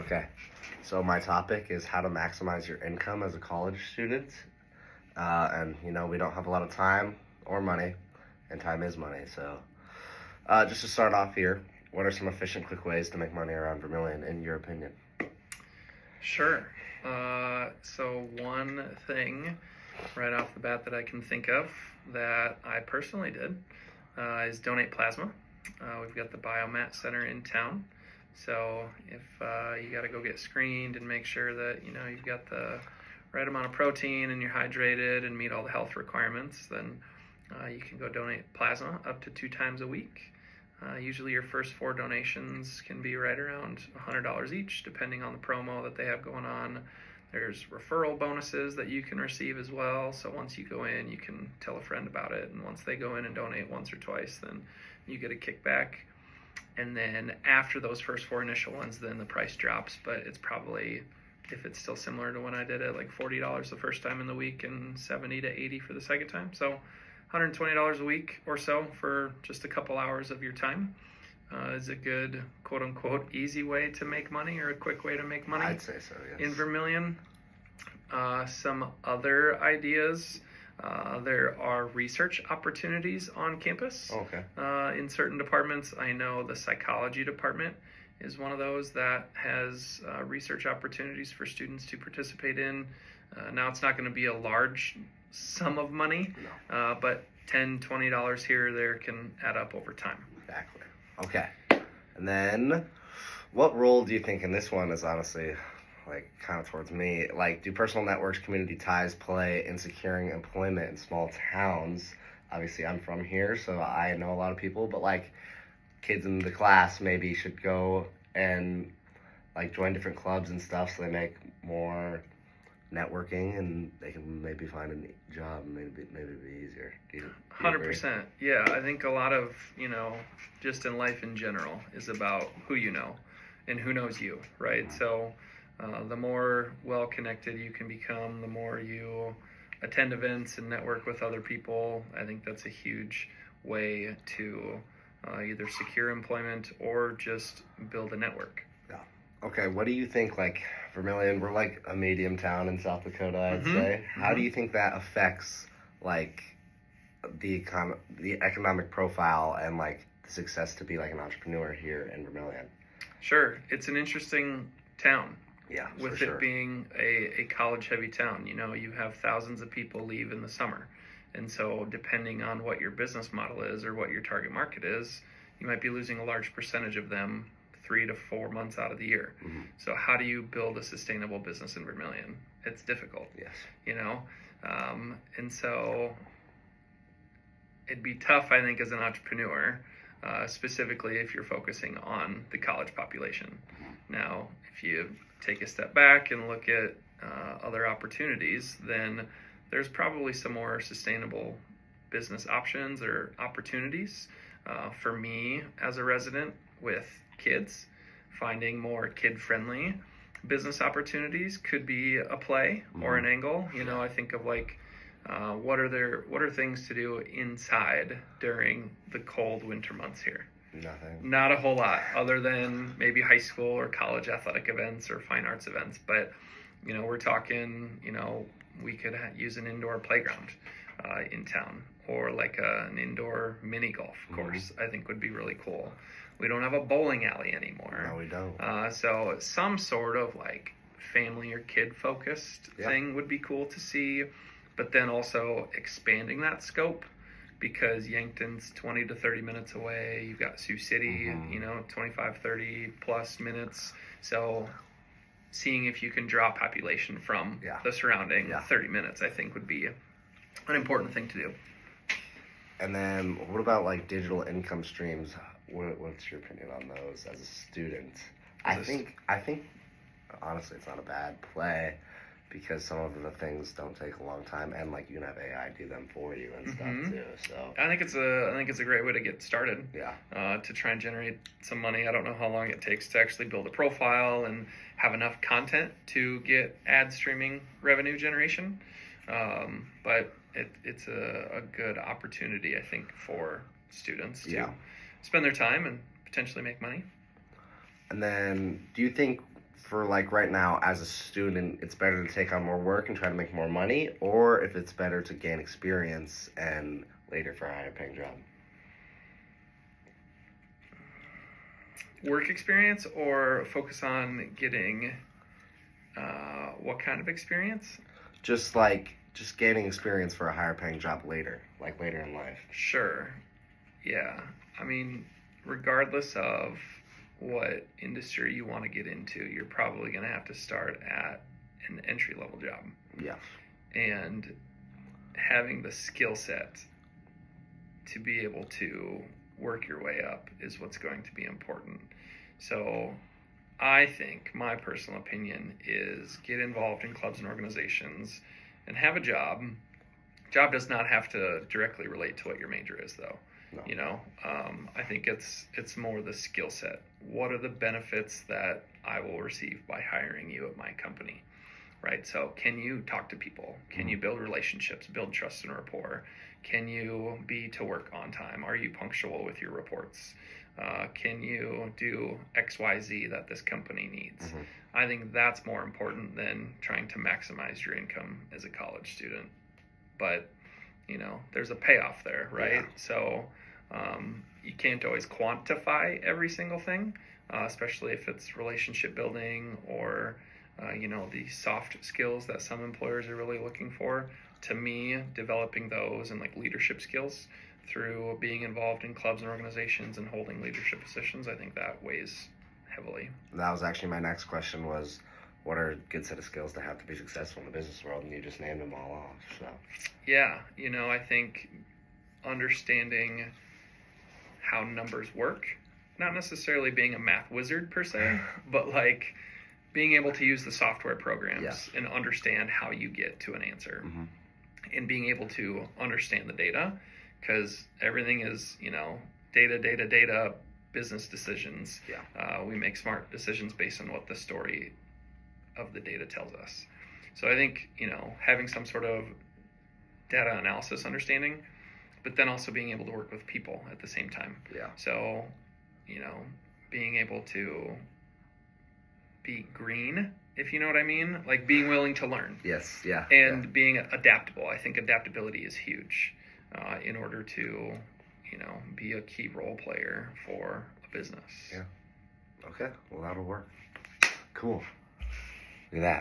Okay. So my topic is how to maximize your income as a college student. And we don't have a lot of time or money, and time is money. So just to start off here, what are some efficient, quick ways to make money around Vermilion, in your opinion? Sure. So one thing right off the bat that I can think of that I personally did is donate plasma. We've got the Biomat Center in town. So if you got to go get screened and make sure that you've got the right amount of protein and you're hydrated and meet all the health requirements, then you can go donate plasma up to 2 times a week. Usually your first 4 donations can be right around $100 each, depending on the promo that they have going on. There's referral bonuses that you can receive as well. So once you go in, you can tell a friend about it. And once they go in and donate once or twice, then you get a kickback. And then after those first 4 initial ones, then the price drops. But it's probably, if it's still similar to when I did it, like $40 the first time in the week and $70 to $80 for the second time. So $120 a week or so for just a couple hours of your time is a good, quote unquote, easy way to make money, or a quick way to make money. I'd say so, yes. In Vermilion. Some other ideas. There are research opportunities on campus. Okay. In certain departments. I know the psychology department is one of those that has research opportunities for students to participate in. Now, it's not going to be a large sum of money, No. but $10, $20 here or there can add up over time. Exactly. Okay. And then, what role do you think, and this one is honestly kind of towards me, do personal networks, community ties play in securing employment in small towns? Obviously, I'm from here, so I know a lot of people, but kids in the class maybe should go and join different clubs and stuff, so they make more networking and they can maybe find a job and maybe be easier. Do you 100%. Yeah, I think a lot of, just in life in general is about who you know and who knows you, right? Mm-hmm. So the more well-connected you can become, the more you attend events and network with other people. I think that's a huge way to either secure employment or just build a network. Yeah. Okay, what do you think, Vermilion, we're a medium town in South Dakota, I'd say. How do you think that affects, the economic profile and, the success to be, an entrepreneur here in Vermilion? Sure. It's an interesting town. Yeah, with it being a college-heavy town. You have thousands of people leave in the summer. And so depending on what your business model is or what your target market is, you might be losing a large percentage of them 3 to 4 months out of the year. Mm-hmm. So how do you build a sustainable business in Vermilion? It's difficult. Yes. And so it'd be tough, I think, as an entrepreneur, specifically if you're focusing on the college population. Mm-hmm. Now, if you take a step back and look at other opportunities, then there's probably some more sustainable business options or opportunities. For me as a resident with kids, finding more kid-friendly business opportunities could be a play or an angle. I think of what are things to do inside during the cold winter months here? Nothing. Not a whole lot, other than maybe high school or college athletic events or fine arts events. But, we're talking, we could use an indoor playground in town, or an indoor mini golf course. I think would be really cool. We don't have a bowling alley anymore. No, we don't. So some sort of family or kid focused thing would be cool to see, but then also expanding that scope. Because Yankton's 20 to 30 minutes away. You've got Sioux City, 25, 30 plus minutes. So seeing if you can draw population from the surrounding 30 minutes, I think would be an important thing to do. And then what about digital income streams? What's your opinion on those as a student? I think honestly it's not a bad play, because some of the things don't take a long time, and you can have AI do them for you and stuff too. So I think it's a great way to get started. Yeah. To try and generate some money. I don't know how long it takes to actually build a profile and have enough content to get ad streaming revenue generation. But it's a good opportunity, I think, for students to spend their time and potentially make money. And then, do you think for like right now as a student, it's better to take on more work and try to make more money, or if it's better to gain experience and later for a higher paying job? Work experience or focus on getting what kind of experience? Just gaining experience for a higher paying job later, like later in life. Sure. Yeah. I mean, regardless of what industry you want to get into, you're probably going to have to start at an entry level job. Yeah. And having the skill set to be able to work your way up is what's going to be important. So I think my personal opinion is get involved in clubs and organizations and have a job. Job does not have to directly relate to what your major is, though. No. You know, I think it's more the skill set. What are the benefits that I will receive by hiring you at my company, right? So can you talk to people? Can you build relationships, build trust and rapport? Can you be to work on time? Are you punctual with your reports? Can you do X, Y, Z that this company needs? Mm-hmm. I think that's more important than trying to maximize your income as a college student. But, you know, there's a payoff there, right? Yeah. So you can't always quantify every single thing, especially if it's relationship building or, you know, the soft skills that some employers are really looking for. To me, developing those and like leadership skills through being involved in clubs and organizations and holding leadership positions, I think that weighs heavily. That was actually my next question was, what are a good set of skills to have to be successful in the business world? And you just named them all off. So Yeah, you know, I think understanding how numbers work, not necessarily being a math wizard per se, but like being able to use the software programs and understand how you get to an answer. Mm-hmm. And being able to understand the data, because everything is, you know, data, business decisions. Yeah. We make smart decisions based on what the story of the data tells us. So I think, you know, having some sort of data analysis understanding, but then also being able to work with people at the same time. Yeah. So, you know, being able to be green, if you know what I mean, like being willing to learn. Yes. Yeah. And being adaptable. I think adaptability is huge in order to, you know, be a key role player for a business. Yeah. Okay. Well, that'll work. Cool. Look at that.